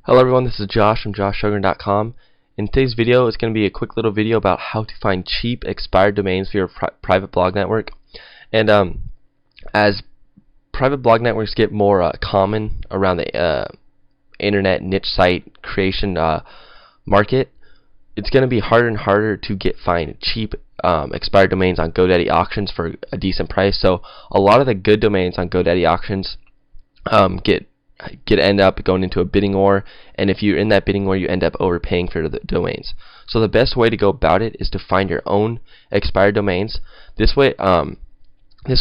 Hello everyone, this is Josh from joshshogun.com. In today's video, it's going to be a quick little video about how to find cheap expired domains for your private blog network. And as private blog networks get more common around the internet niche site creation market, it's going to be harder and harder to find cheap expired domains on GoDaddy auctions for a decent price. So a lot of the good domains on GoDaddy auctions end up going into a bidding war, and if you're in that bidding war, you end up overpaying for the domains. So the best way to go about it is to find your own expired domains. This way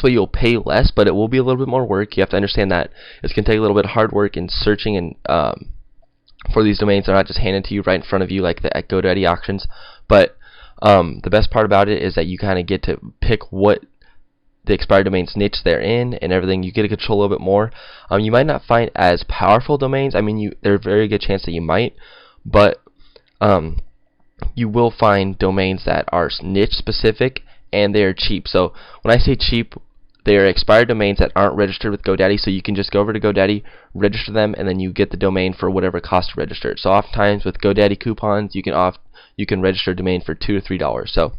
you'll pay less, but it will be a little bit more work. You have to understand that it's going to take a little bit of hard work in searching and for these domains. They're not just handed to you right in front of you like at GoDaddy auctions. But the best part about it is that you kind of get to pick what the expired domains niche they're in and everything. You get to control a little bit more. You might not find as powerful domains. I mean, there's a very good chance that you might, but you will find domains that are niche specific and they are cheap. So when I say cheap, they are expired domains that aren't registered with GoDaddy, so you can just go over to GoDaddy, register them, and then you get the domain for whatever it costs to register it. So oftentimes with GoDaddy coupons, you can register a domain for $2 to $3. So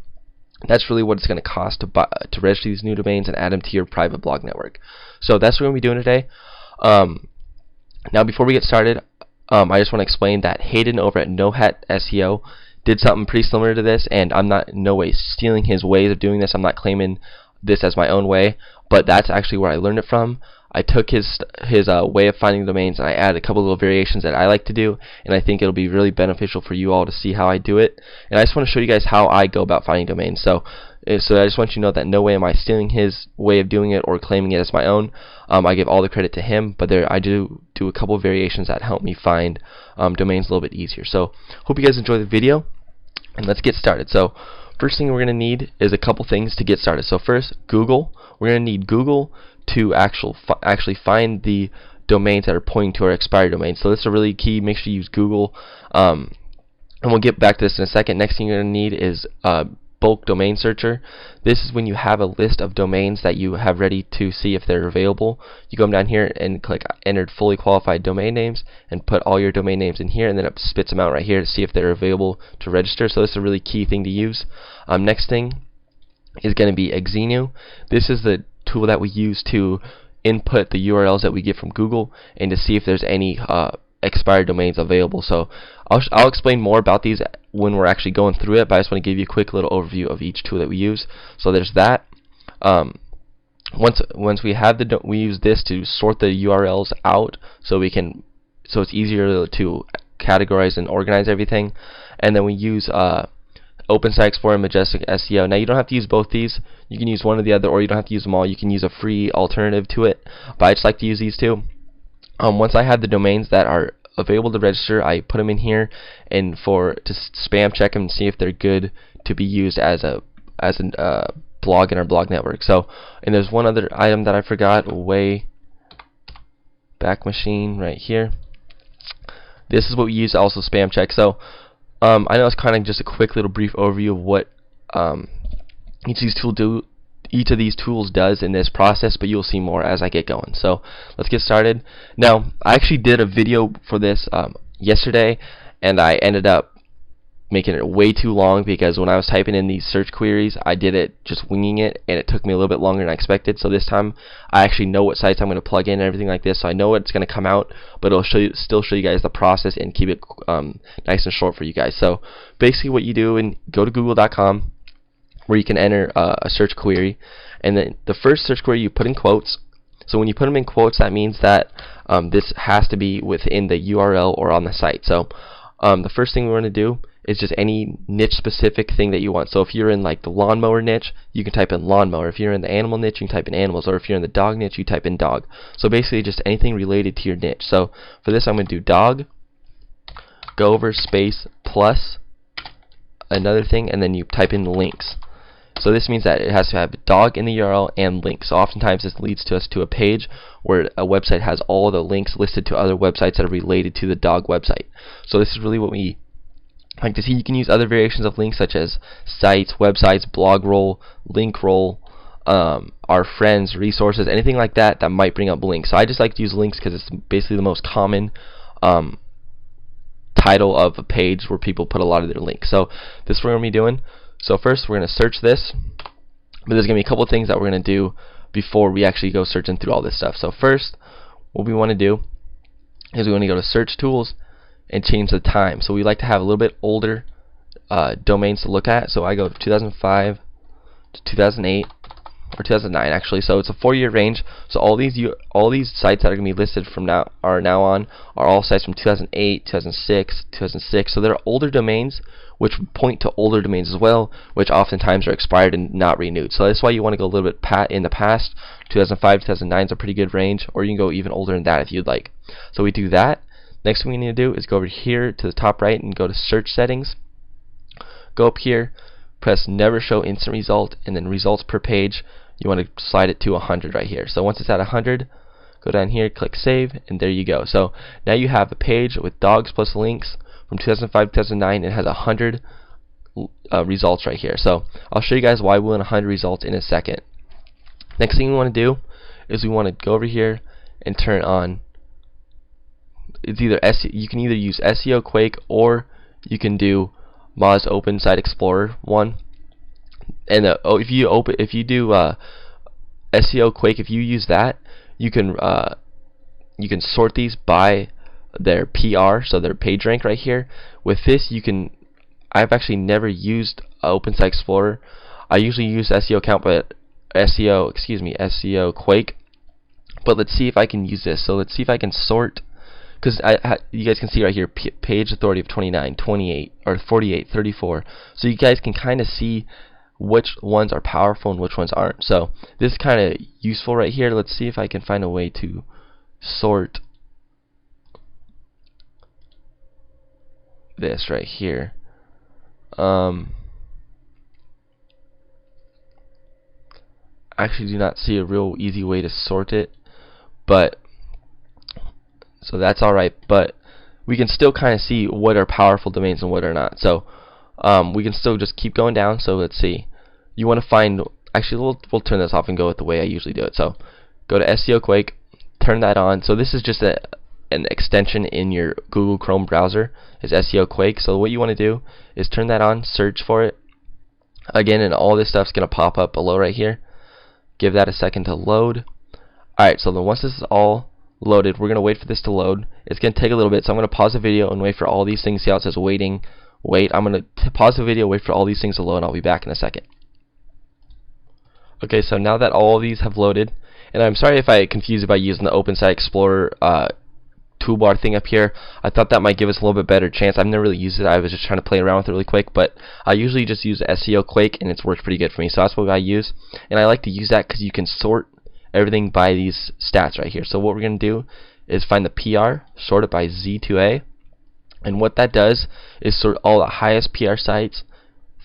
that's really what it's going to cost to register these new domains and add them to your private blog network. So that's what we're going to be doing today. Now before we get started, I just want to explain that Hayden over at NoHat SEO did something pretty similar to this, and I'm not in no way stealing his ways of doing this. I'm not claiming this as my own way, but that's actually where I learned it from. I took his way of finding domains and I added a couple little variations that I like to do, and I think it'll be really beneficial for you all to see how I do it. And I just want to show you guys how I go about finding domains. So I just want you to know that no way am I stealing his way of doing it or claiming it as my own. I give all the credit to him, but I do a couple of variations that help me find domains a little bit easier. So hope you guys enjoy the video, and let's get started. So first thing we're going to need is a couple things to get started. So first, Google. We're going to need Google to actually find the domains that are pointing to our expired domains. So this is a really key. Make sure you use Google. And we'll get back to this in a second. Next thing you're going to need is bulk domain searcher. This is when you have a list of domains that you have ready to see if they're available. You come down here and click entered fully qualified domain names and put all your domain names in here, and then it spits them out right here to see if they're available to register. So this is a really key thing to use. Next thing is going to be Xenu. This is the tool that we use to input the URLs that we get from Google and to see if there's any expired domains available. So I'll explain more about these when we're actually going through it, but I just want to give you a quick little overview of each tool that we use. So there's that. Once we have we use this to sort the URLs out so it's easier to categorize and organize everything. And then we use OpenSite Explorer and Majestic SEO. Now you don't have to use both these. You can use one or the other, or you don't have to use them all. You can use a free alternative to it, but I just like to use these two. Once I have the domains that are available to register, I put them in here and to spam check them and see if they're good to be used as a blog in our blog network. So, and there's one other item that I forgot, Wayback Machine right here. This is what we use to also spam check. So I know it's kind of just a quick little brief overview of what each of these tools does in this process, but you'll see more as I get going. So let's get started. Now, I actually did a video for this yesterday, and I ended up making it way too long because when I was typing in these search queries, I did it just winging it, and it took me a little bit longer than I expected. So this time, I actually know what sites I'm going to plug in and everything like this, so I know it's going to come out, but it'll still show you guys the process and keep it nice and short for you guys. So basically what you do, and go to google.com, where you can enter a search query, and then the first search query you put in quotes. So when you put them in quotes, that means that this has to be within the URL or on the site. So the first thing we want to do is just any niche specific thing that you want. So if you're in like the lawnmower niche, you can type in lawnmower. If you're in the animal niche, you can type in animals. Or if you're in the dog niche, you type in dog. So basically just anything related to your niche. So for this, I'm going to do dog, go over space plus another thing, and then you type in links. So this means that it has to have dog in the URL and links. So oftentimes this leads us to a page where a website has all the links listed to other websites that are related to the dog website. So this is really what we like to see. You can use other variations of links such as sites, websites, blog roll, link roll, our friends, resources, anything like that that might bring up links. So I just like to use links because it's basically the most common title of a page where people put a lot of their links. So this is what we're going to be doing. So first we're going to search this, but there's going to be a couple of things that we're going to do before we actually go searching through all this stuff. So first, what we want to do is we want to go to search tools and change the time. So we like to have a little bit older domains to look at. So I go 2005 to 2008 or 2009 actually. So it's a 4-year range. So all these sites that are going to be listed from now on are all sites from 2008, 2006, 2006. So they're older domains, which point to older domains as well, which oftentimes are expired and not renewed. So that's why you want to go a little bit in the past. 2005, 2009 is a pretty good range, or you can go even older than that if you'd like. So we do that. Next thing we need to do is go over here to the top right and go to search settings. Go up here, press never show instant result, and then results per page. You want to slide it to 100 right here. So once it's at 100, go down here, click save, and there you go. So now you have a page with dogs plus links from 2005 to 2009. It has 100 results right here. So I'll show you guys why we want 100 results in a second. Next thing we want to do is we want to go over here and turn on. It's either you can either use SEO Quake or you can do Moz Open Site Explorer 1. And if you do SEO Quake, if you use that, you can sort these by their PR, so their page rank right here. With this, I've actually never used OpenSite Explorer. I usually use SEO Count, but SEO Quake. But let's see if I can use this. So let's see if I can sort, because you guys can see right here, page authority of 29, 28, or 48, 34. So you guys can kind of see which ones are powerful and which ones aren't. So this is kind of useful right here. Let's see if I can find a way to sort this right here. I actually do not see a real easy way to sort it, but so that's alright, but we can still kind of see what are powerful domains and what are not. So we can still just keep going down. So let's see, you want to find, actually we'll turn this off and go with the way I usually do it. So go to SEO Quake, turn that on. So this is just an extension in your Google Chrome browser, is SEO Quake. So what you want to do is turn that on, search for it again, and all this stuff's going to pop up below right here. Give that a second to load. Alright, so then once this is all loaded, we're going to wait for this to load. It's going to take a little bit, so I'm going to pause the video and wait for all these things. See how it says waiting? Wait, I'm going to pause the video, wait for all these things to load, and I'll be back in a second. Okay, so now that all of these have loaded, and I'm sorry if I confused you by using the OpenSite Explorer toolbar thing up here. I thought that might give us a little bit better chance. I've never really used it. I was just trying to play around with it really quick, but I usually just use SEO Quake, and it's worked pretty good for me. So that's what I use, and I like to use that because you can sort everything by these stats right here. So what we're going to do is find the PR, sort it by Z2A, and what that does is sort all the highest PR sites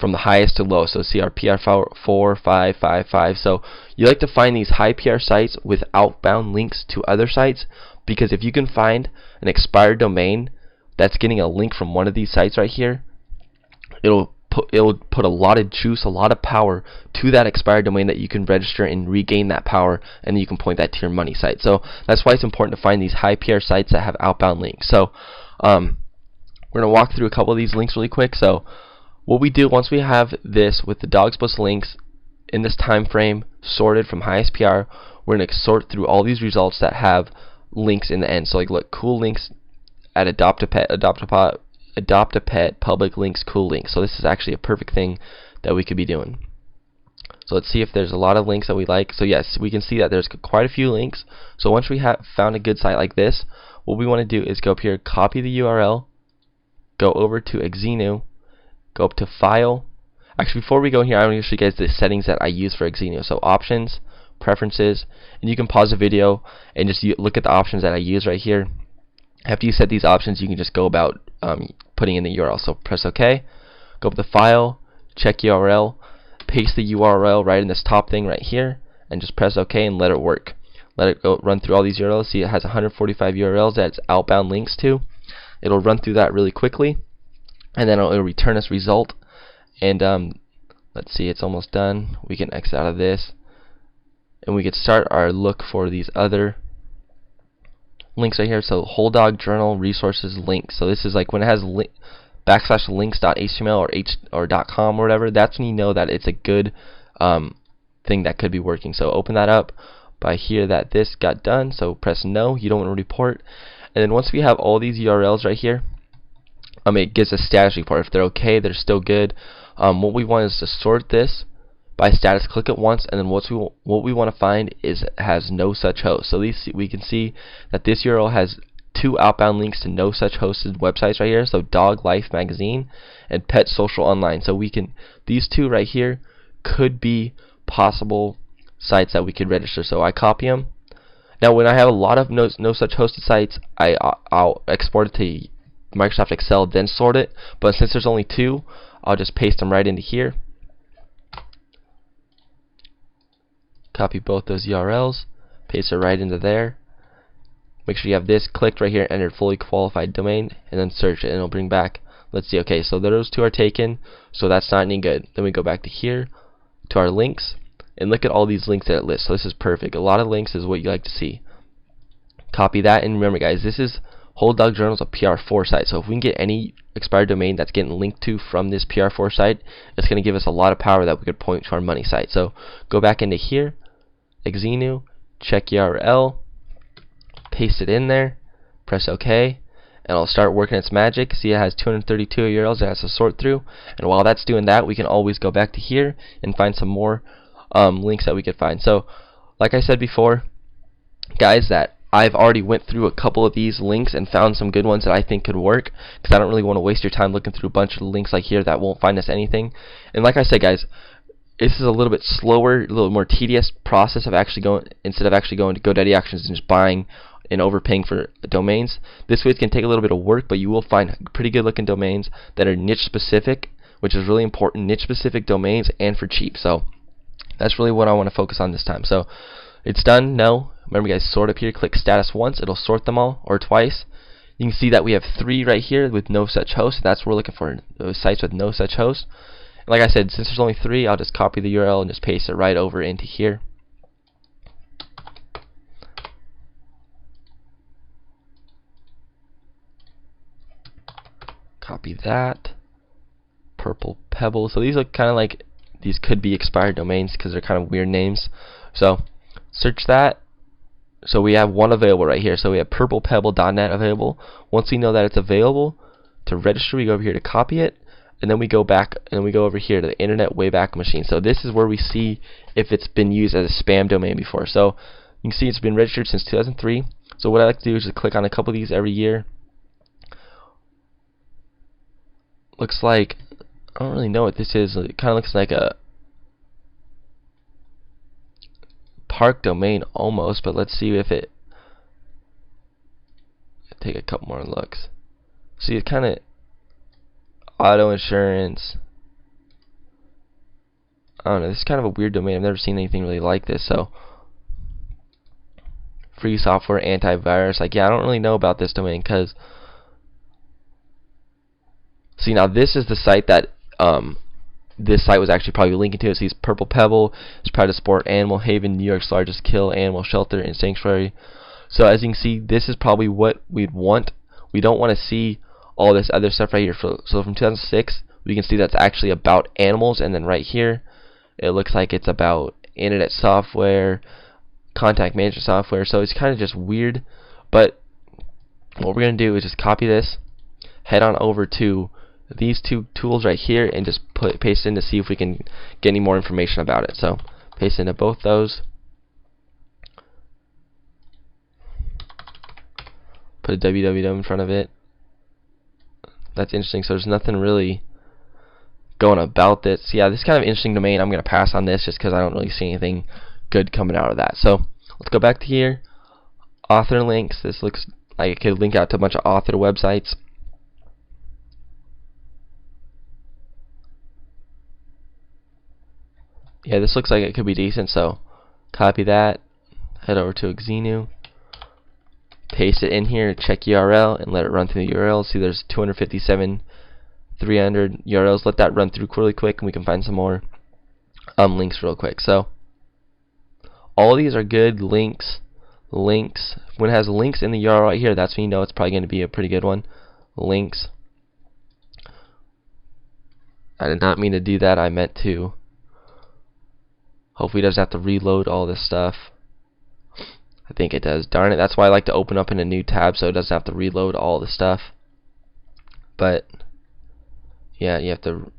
from the highest to low. So see our PR 4, 5, 5, 5. So you like to find these high PR sites with outbound links to other sites, because if you can find an expired domain that's getting a link from one of these sites right here, it'll put a lot of juice, a lot of power to that expired domain that you can register and regain that power, and then you can point that to your money site. So that's why it's important to find these high PR sites that have outbound links. So we're going to walk through a couple of these links really quick. So what we do once we have this with the dogs plus links in this time frame sorted from highest PR, we're going to sort through all these results that have links in the end. So like, look, cool links at adopt a pet, public links, cool links. So this is actually a perfect thing that we could be doing. So let's see if there's a lot of links that we like. So yes, we can see that there's quite a few links. So once we have found a good site like this, what we want to do is go up here, copy the URL, go over to Exenu, go up to File. Actually, before we go here, I want to show you guys the settings that I use for Exenu. So Options, Preferences, and you can pause the video and just look at the options that I use right here. After you set these options, you can just go about putting in the URL. So press OK, go up to File, check URL, paste the URL right in this top thing right here, and just press OK and let it work. Let it go run through all these URLs. See, it has 145 URLs that it's outbound links to. It'll run through that really quickly, and then it'll return us result. And let's see, it's almost done. We can exit out of this, and we can start our look for these other links right here. So whole dog journal resources links. So this is like when it has backslash links.html or .com or whatever. That's when you know that it's a good thing that could be working. So open that up by here that this got done. So press no. You don't want to report. And then once we have all these URLs right here, it gives a status report. If they're okay, they're still good. What we want is to sort this by status. Click it once, and then what we want to find is it has no such host. So we can see that this URL has 2 outbound links to no such hosted websites right here. So Dog Life Magazine and Pet Social Online. So these 2 right here could be possible sites that we could register. So I copy them. Now when I have a lot of no such hosted sites, I'll export it to Microsoft Excel, then sort it. But since there's only 2, I'll just paste them right into here. Copy both those URLs, paste it right into there. Make sure you have this clicked right here, enter fully qualified domain, and then search it, and it'll bring back. Let's see. Okay, so those 2 are taken, so that's not any good. Then we go back to here to our links, and look at all these links that it lists. So this is perfect. A lot of links is what you like to see. Copy that, and remember, guys, this is Whole Dog Journal is a PR4 site. So if we can get any expired domain that's getting linked to from this PR4 site, it's going to give us a lot of power that we could point to our money site. So go back into here, Xenu, check URL, paste it in there, press OK, and it'll start working its magic. See, it has 232 URLs it has to sort through, and while that's doing that, we can always go back to here and find some more links that we could find. So like I said before, guys, that I've already went through a couple of these links and found some good ones that I think could work, because I don't really want to waste your time looking through a bunch of links like here that won't find us anything. And like I said, guys, this is a little bit slower, a little more tedious process of actually going, instead of actually going to GoDaddy Auctions and just buying and overpaying for domains. This way it can take a little bit of work, but you will find pretty good looking domains that are niche specific, which is really important, niche specific domains, and for cheap. So that's really what I want to focus on this time. So it's done. No. Remember, guys, sort up here, click status once, it'll sort them all, or twice. You can see that we have 3 right here with no such host. That's what we're looking for, those sites with no such host. And like I said, since there's only 3, I'll just copy the URL and just paste it right over into here. Copy that. Purple Pebble. So these look kind of like these could be expired domains because they're kind of weird names. So search that. So we have one available right here. So we have purplepebble.net available. Once we know that it's available, to register, we go over here to copy it, and then we go back and we go over here to the Internet Wayback Machine. So this is where we see if it's been used as a spam domain before. So you can see it's been registered since 2003. So what I like to do is just click on a couple of these every year. Looks like, I don't really know what this is. It kind of looks like a park domain almost, but let's see if it, take a couple more looks. See, it kind of auto insurance. I don't know, this is kind of a weird domain. I've never seen anything really like this. So free software, antivirus, like, yeah, I don't really know about this domain, because see, now this is the site that this site was actually probably linking to. It sees Purple Pebble, it's proud to support Animal Haven, New York's largest kill animal shelter and sanctuary. So as you can see, this is probably what we'd want. We don't want to see all this other stuff right here. So from 2006, we can see that's actually about animals, and then right here, it looks like it's about internet software, contact management software. So it's kind of just weird. But what we're going to do is just copy this, head on over to these 2 tools right here, and just paste in to see if we can get any more information about it. So paste into both those, put a www in front of it. That's interesting. So there's nothing really going about this. Yeah, this is kind of interesting domain. I'm going to pass on this just because I don't really see anything good coming out of that. So let's go back to here, author links. This looks like it could link out to a bunch of author websites. Yeah, this looks like it could be decent, so copy that, head over to Xenu, paste it in here, check URL, and let it run through the URL. See, there's 257, 300 URLs. Let that run through really quick, and we can find some more links real quick. So all these are good links. links. When it has links in the URL right here, that's when you know it's probably going to be a pretty good one. Links. I did not mean to do that. I meant to. Hopefully it doesn't have to reload all this stuff. I think it does. Darn it. That's why I like to open up in a new tab so it doesn't have to reload all the stuff. But yeah, you have to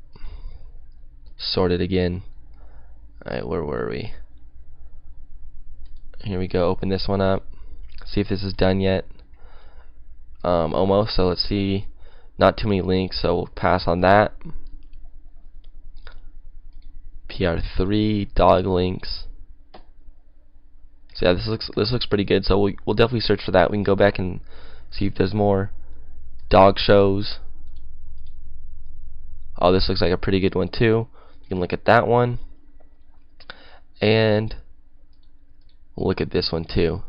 sort it again. Alright, where were we? Here we go. Open this one up. See if this is done yet. Almost. So let's see. Not too many links, so we'll pass on that. PR3 dog links. So yeah, this looks pretty good. So we'll definitely search for that. We can go back and see if there's more dog shows. Oh, this looks like a pretty good one too. You can look at that one, and we'll look at this one too.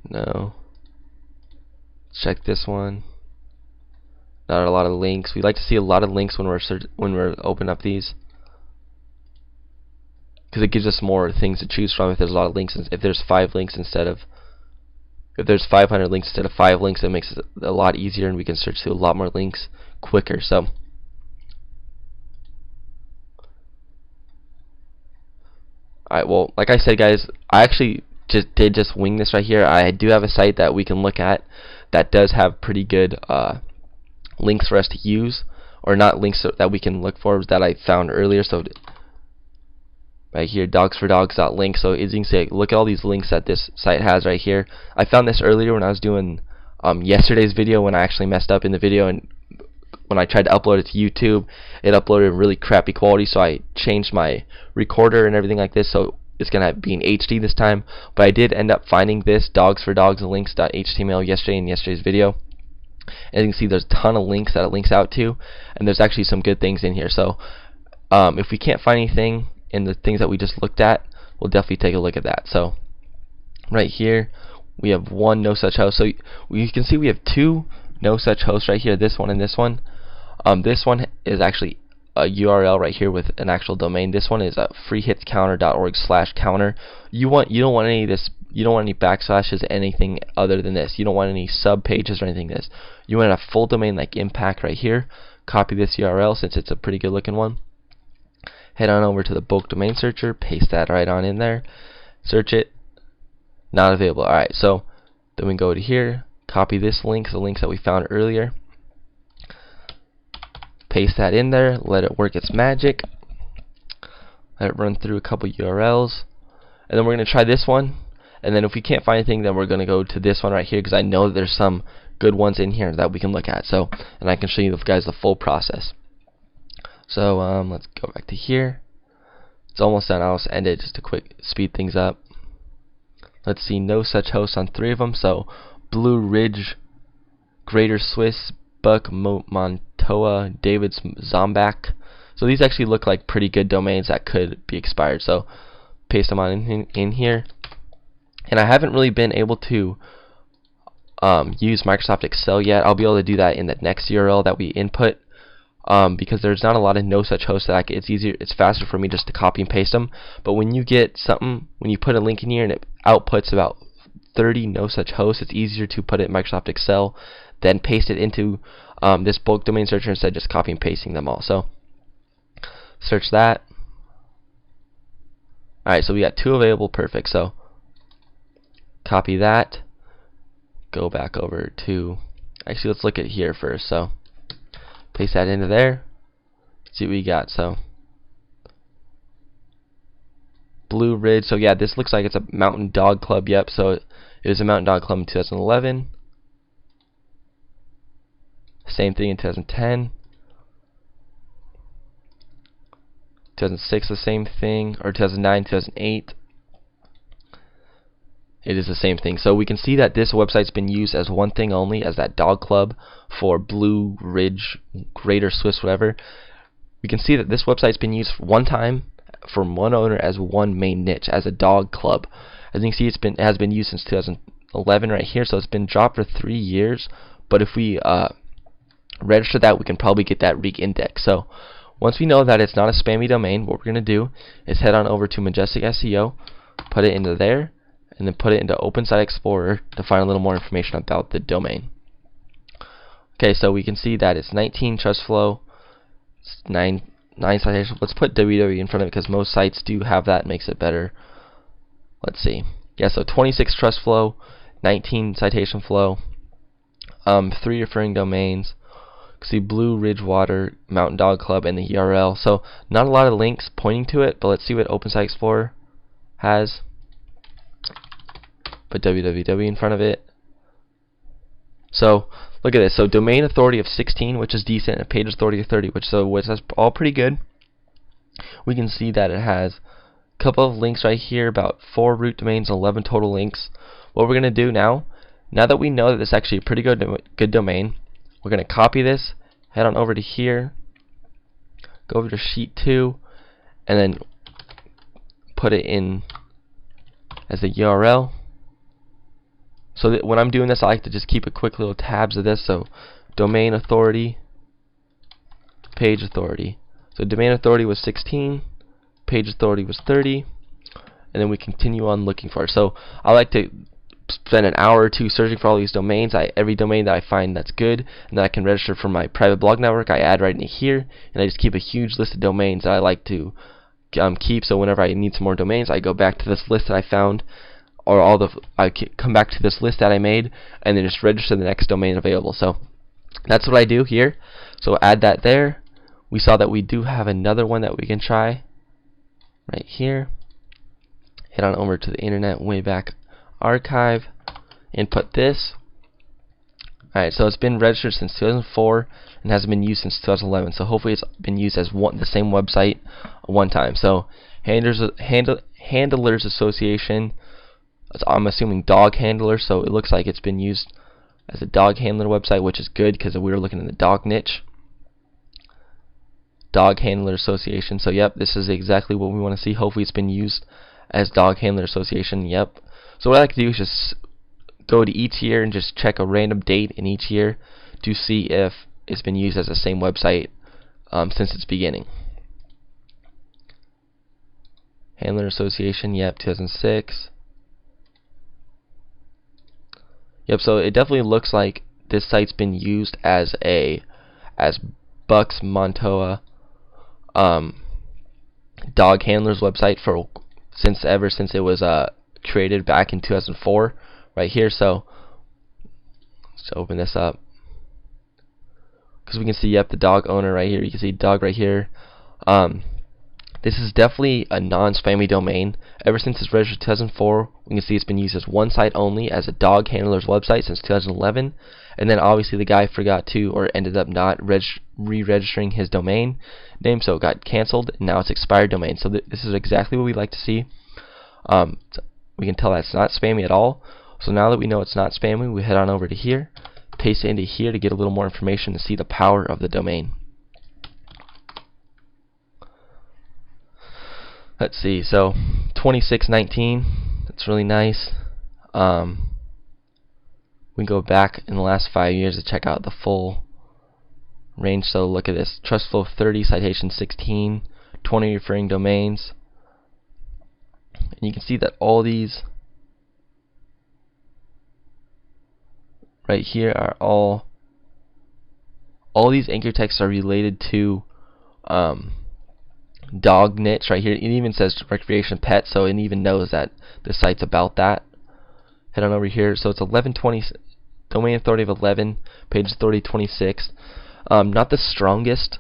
No. Check this one. Not a lot of links. We like to see a lot of links when we're opening up these, because it gives us more things to choose from. If there's a lot of links, if there's 5 links instead of, if there's 500 links instead of 5 links, it makes it a lot easier, and we can search through a lot more links quicker. So alright, well, like I said, guys, I actually just wing this right here. I do have a site that we can look at that does have pretty good links for us to use, or not links that we can look for, that I found earlier. So right here, dogsfordogs.link. So as you can see, look at all these links that this site has right here. I found this earlier when I was doing yesterday's video, when I actually messed up in the video, and when I tried to upload it to YouTube, it uploaded in really crappy quality. So I changed my recorder and everything like this, so it's gonna be in HD this time. But I did end up finding this dogsfordogslinks.html yesterday in yesterday's video. As you can see, there's a ton of links that it links out to, and there's actually some good things in here. So if we can't find anything in the things that we just looked at, we'll definitely take a look at that. So right here we have one no such host. So you can see we have 2 no such hosts right here, this one and this one. This one is actually a URL right here with an actual domain. This one is freehitscounter.org/counter. You don't want any of this. You don't want any backslashes, anything other than this. You don't want any sub pages or anything like this. You want a full domain like Impact right here. Copy this URL since it's a pretty good looking one. Head on over to the bulk domain searcher, paste that right on in there, search it, not available. Alright, so then we go to here, copy this link, the links that we found earlier, paste that in there, let it work its magic, let it run through a couple URLs, and then we're going to try this one. And then if we can't find anything, then we're going to go to this one right here, because I know that there's some good ones in here that we can look at. So, and I can show you guys the full process. So let's go back to here. It's almost done. I'll just end it just to quick speed things up. Let's see, no such hosts on 3 of them. So Blue Ridge, Greater Swiss, Buck, Montoya, David's, Zombak. So these actually look like pretty good domains that could be expired. So paste them on in here. And I haven't really been able to use Microsoft Excel yet. I'll be able to do that in the next URL that we input, because there's not a lot of no such hosts that it's faster for me just to copy and paste them. But when you get something, when you put a link in here and it outputs about 30 no such hosts, it's easier to put it in Microsoft Excel than paste it into this bulk domain searcher instead of just copy and pasting them all. So search that. Alright, so we got 2 available, perfect. So copy that, go back over to, actually let's look at here first. So paste that into there, see what we got. So Blue Ridge, so yeah, this looks like it's a Mountain Dog Club. Yep, so it was a Mountain Dog Club in 2011. Same thing in 2010. 2006 the same thing, or 2009, 2008. It is the same thing. So we can see that this website's been used as one thing only, as that dog club for Blue Ridge, Greater Swiss, whatever. We can see that this website's been used one time from one owner as one main niche, as a dog club. As you can see, it has been used since 2011 right here, so it's been dropped for 3 years. But if we register that, we can probably get that re-index. So once we know that it's not a spammy domain, what we're going to do is head on over to Majestic SEO, put it into there, and then put it into Open Site Explorer to find a little more information about the domain. Okay, so we can see that it's 19 trust flow, it's 9 citations. Let's put www in front of it because most sites do have that. It makes it better. Let's see. Yeah, so 26 trust flow, 19 citation flow, 3 referring domains. See Blue Ridge Water, Mountain Dog Club, and the URL. So not a lot of links pointing to it, but let's see what Open Site Explorer has. Put www in front of it. So look at this. So domain authority of 16, which is decent, and page authority of 30, which is all pretty good. We can see that it has a couple of links right here, about 4 root domains, 11 total links. What we're gonna do now that we know that this is actually a pretty good domain, we're gonna copy this, head on over to here, go over to sheet 2, and then put it in as the URL. So that when I'm doing this, I like to just keep a quick little tabs of this. So domain authority, page authority. So domain authority was 16, page authority was 30, and then we continue on looking for it. So I like to spend an hour or two searching for all these domains. Every domain that I find that's good and that I can register for my private blog network, I add right into here, and I just keep a huge list of domains that I like to keep. So whenever I need some more domains, I go back to this list that I found, or I come back to this list that I made, and then just register the next domain available. So that's what I do here. So add that there. We saw that we do have another one that we can try right here. Head on over to the Internet Wayback Archive and put this. Alright, so it's been registered since 2004 and hasn't been used since 2011. So hopefully it's been used as the same website one time. So Handlers Association. I'm assuming dog handler, so it looks like it's been used as a dog handler website, which is good because we were looking in the dog niche. Dog Handler Association. So yep, this is exactly what we want to see. Hopefully it's been used as Dog Handler Association. Yep. So what I like to do is just go to each year and just check a random date in each year to see if it's been used as the same website since its beginning. Handler Association, yep, 2006. Yep, so it definitely looks like this site's been used as Bucks Montoya dog handlers website ever since it was created back in 2004 right here. So let's open this up because we can see, yep, the dog owner right here. You can see dog right here. This is definitely a non-spammy domain. Ever since it's registered 2004, we can see it's been used as one site only, as a dog handler's website since 2011. And then obviously the guy forgot to, or ended up not re-registering his domain name, so it got canceled, and now it's expired domain. So this is exactly what we like to see. We can tell that's not spammy at all. So now that we know it's not spammy, we head on over to here, paste it into here to get a little more information to see the power of the domain. Let's see, so 2619, that's really nice. We can go back in the last 5 years to check out the full range. So look at this, trust flow 30, citation 16, 20 referring domains. And you can see that all these right here are all these anchor texts are related to dog niche right here. It even says recreation pet, so it even knows that the site's about that. Head on over here. So it's 1120, domain authority of 11, page authority 26. Not the strongest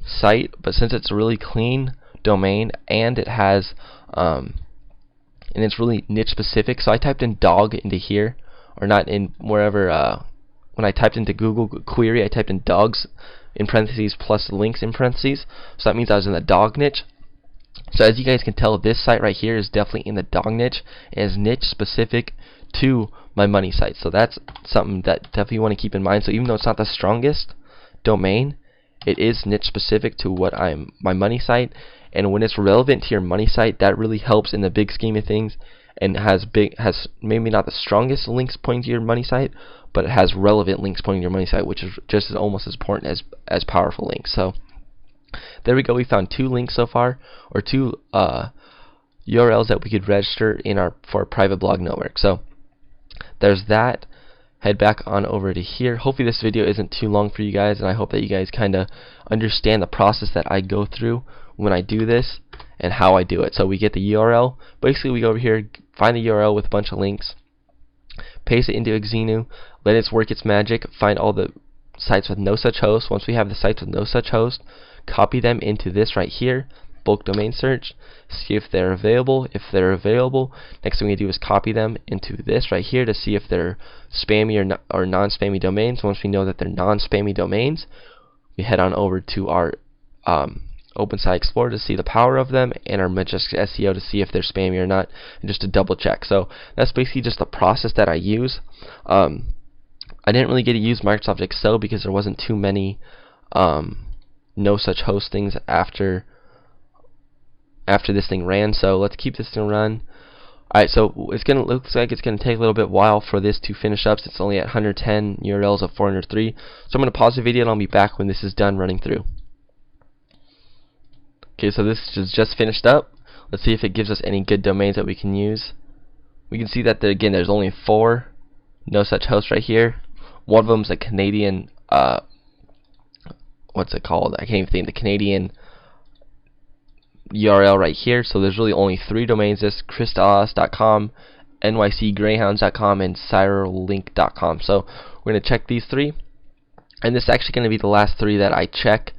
site, but since it's a really clean domain and it has and it's really niche specific. So I typed in dog into here, or not in wherever. When I typed into Google query, I typed in dogs in parentheses plus links in parentheses, so that means I was in the dog niche. So as you guys can tell, this site right here is definitely in the dog niche, and is niche specific to my money site. So that's something that definitely you want to keep in mind. So even though it's not the strongest domain, it is niche specific to my money site, and when it's relevant to your money site, that really helps in the big scheme of things, and has maybe not the strongest links pointing to your money site, but it has relevant links pointing to your money site, which is just almost as important as powerful links. So there we go. We found 2 links so far, or 2 URLs that we could register in for our private blog network. So there's that. Head back on over to here. Hopefully this video isn't too long for you guys, and I hope that you guys kind of understand the process that I go through when I do this and how I do it. So we get the URL. Basically, we go over here, find the URL with a bunch of links, paste it into Xenu, let it work its magic, find all the sites with no such host. Once we have the sites with no such host, copy them into this right here, bulk domain search, see if they're available. If they're available, next thing we do is copy them into this right here to see if they're spammy or non-spammy domains. Once we know that they're non-spammy domains, we head on over to our OpenSite Explorer to see the power of them, and our Majestic SEO to see if they're spammy or not, and just to double check. So that's basically just the process that I use. I didn't really get to use Microsoft Excel because there wasn't too many no such host things after this thing ran. So let's keep this thing run. Alright, so looks like it's gonna take a little bit while for this to finish up. It's only at 110 URLs of 403. So I'm gonna pause the video and I'll be back when this is done running through. Okay, so this is just finished up. Let's see if it gives us any good domains that we can use. We can see that again there's only 4 no such hosts right here. One of them is a Canadian what's it called? I can't even think. The Canadian URL right here. So there's really only 3 domains: this chrisdalas.com, nycgreyhounds.com, and cyrillink.com. So we're going to check these 3, and this is actually going to be the last 3 that I check.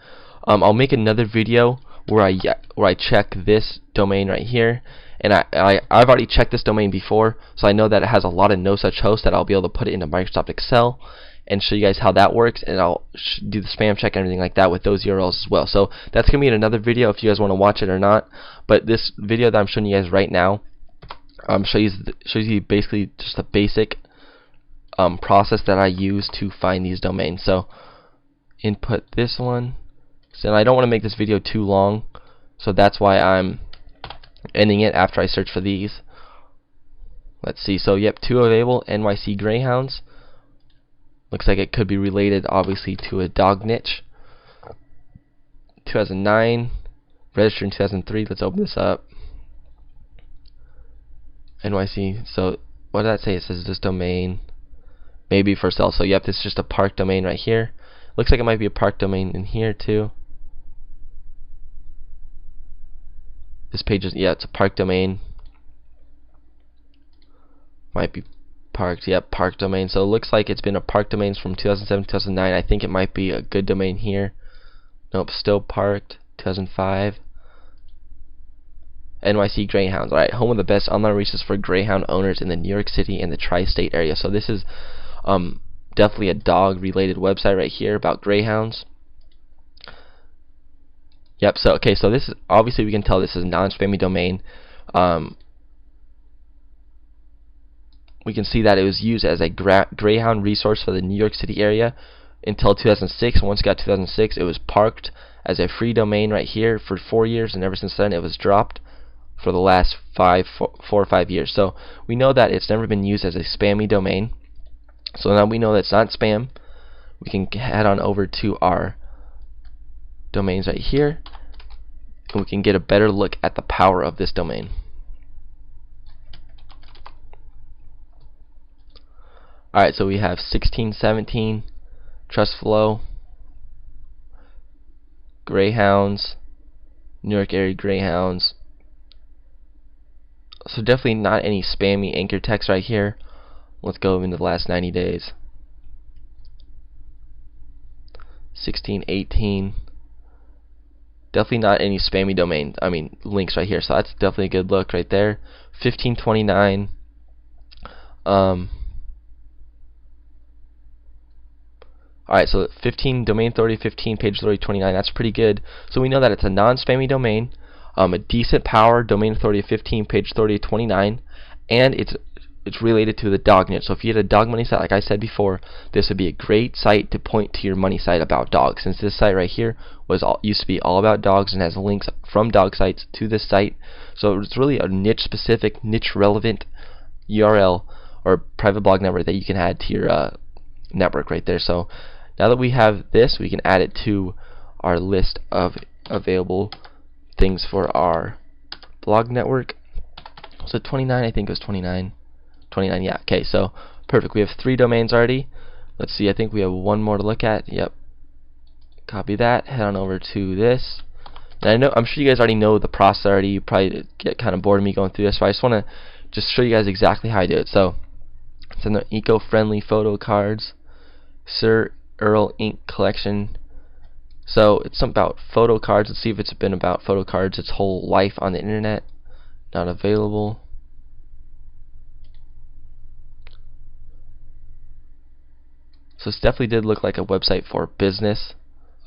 I'll make another video where I check this domain right here, and I've already checked this domain before, so I know that it has a lot of no such hosts that I'll be able to put it into Microsoft Excel and show you guys how that works, and I'll do the spam check and everything like that with those URLs as well. So that's going to be in another video if you guys want to watch it or not. But this video that I'm showing you guys right now shows you basically just the basic process that I use to find these domains. So input this one. So I don't want to make this video too long, so that's why I'm ending it after I search for these. Let's see. So yep, 2 available. NYC Greyhounds. Looks like it could be related, obviously, to a dog niche. 2009, registered in 2003. Let's open this up. NYC. So what did that say? It says this domain maybe for sale. So yep, this is just a park domain right here. Looks like it might be a park domain in here too. This page is, yeah, it's a park domain. Might be parked, yep, park domain. So it looks like it's been a park domain from 2007 2009. I think it might be a good domain here. Nope, still parked. 2005. NYC Greyhounds. Alright, home of the best online resources for greyhound owners in the New York City and the tri-state area. So this is definitely a dog related website right here about greyhounds. Yep, so okay, so this is obviously we can tell this is a non-spammy domain. We can see that it was used as a greyhound resource for the New York City area until 2006. Once it got 2006, it was parked as a free domain right here for 4 years, and ever since then it was dropped for the last 4 or 5 years. So we know that it's never been used as a spammy domain. So now we know that it's not spam. We can head on over to our domains right here, and we can get a better look at the power of this domain. Alright, so we have 1617, TrustFlow, Greyhounds, New York area Greyhounds. So definitely not any spammy anchor text right here. Let's go into the last 90 days. 1618. Definitely not any spammy domain, links right here. So that's definitely a good look right there. 1529. Alright, so 15 domain authority 15, page authority 29. That's pretty good. So we know that it's a non-spammy domain, a decent power, domain authority 15, page authority 29, and it's related to the dog niche. So if you had a dog money site, like I said before, this would be a great site to point to your money site about dogs. Since this site right here used to be all about dogs and has links from dog sites to this site, so it's really a niche-specific, niche-relevant URL or private blog network that you can add to your network right there. So now that we have this, we can add it to our list of available things for our blog network. Was it 29? I think it was 29. 29, yeah. Okay, so perfect. We have 3 domains already. Let's see, I think we have one more to look at. Yep. Copy that. Head on over to this. And I'm sure you guys already know the process already. You probably get kind of bored of me going through this, so I just want to show you guys exactly how I do it. So it's in the eco-friendly photo cards, Sir Earl Ink collection. So it's something about photo cards. Let's see if it's been about photo cards its whole life on the internet. Not available. So this definitely did look like a website for business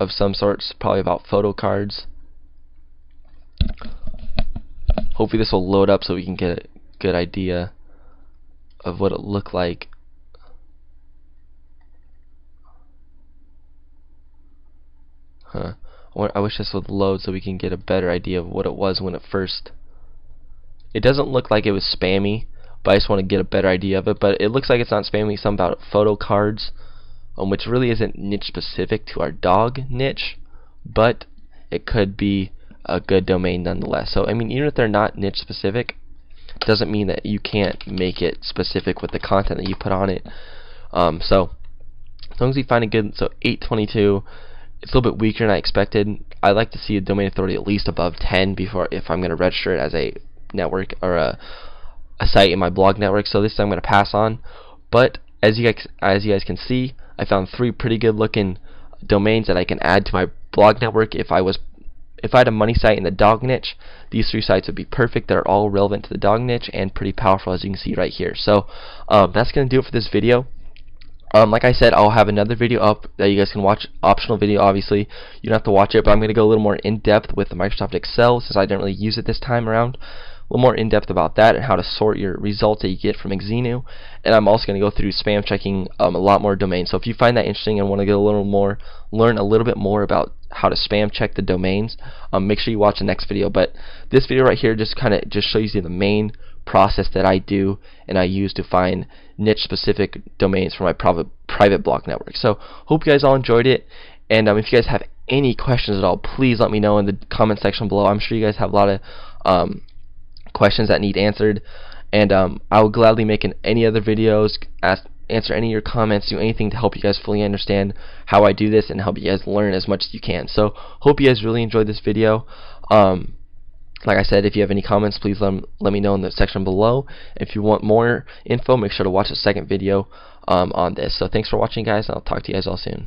of some sorts, probably about photo cards. Hopefully this will load up so we can get a good idea of what it looked like. I wish this would load so we can get a better idea of what it was when it first. It doesn't look like it was spammy, but I just want to get a better idea of it. But it looks like it's not spammy. Something about photo cards, which really isn't niche specific to our dog niche, but it could be a good domain nonetheless. So I mean, even if they're not niche specific, it doesn't mean that you can't make it specific with the content that you put on it. So as long as you find a good, so 822. It's a little bit weaker than I expected. I like to see a domain authority at least above 10 before, if I'm going to register it as a network or a site in my blog network. So this I'm going to pass on. But as you guys can see, I found 3 pretty good looking domains that I can add to my blog network. If I had a money site in the dog niche, these 3 sites would be perfect. They're all relevant to the dog niche and pretty powerful, as you can see right here. So that's going to do it for this video. Like I said, I'll have another video up that you guys can watch, optional video obviously. You don't have to watch it, but I'm going to go a little more in depth with Microsoft Excel since I didn't really use it this time around. A little more in depth about that and how to sort your results that you get from Xenu. And I'm also going to go through spam checking a lot more domains. So if you find that interesting and want to get a little more, learn a little bit more about how to spam check the domains, make sure you watch the next video. But this video right here just shows you the main process that I do and I use to find niche specific domains for my private blog network. So hope you guys all enjoyed it, and if you guys have any questions at all, please let me know in the comment section below. I'm sure you guys have a lot of questions that need answered, and I will gladly make any other videos, answer any of your comments, do anything to help you guys fully understand how I do this and help you guys learn as much as you can. So hope you guys really enjoyed this video. Like I said, if you have any comments, please let me know in the section below. If you want more info, make sure to watch the second video on this. So thanks for watching, guys, and I'll talk to you guys all soon.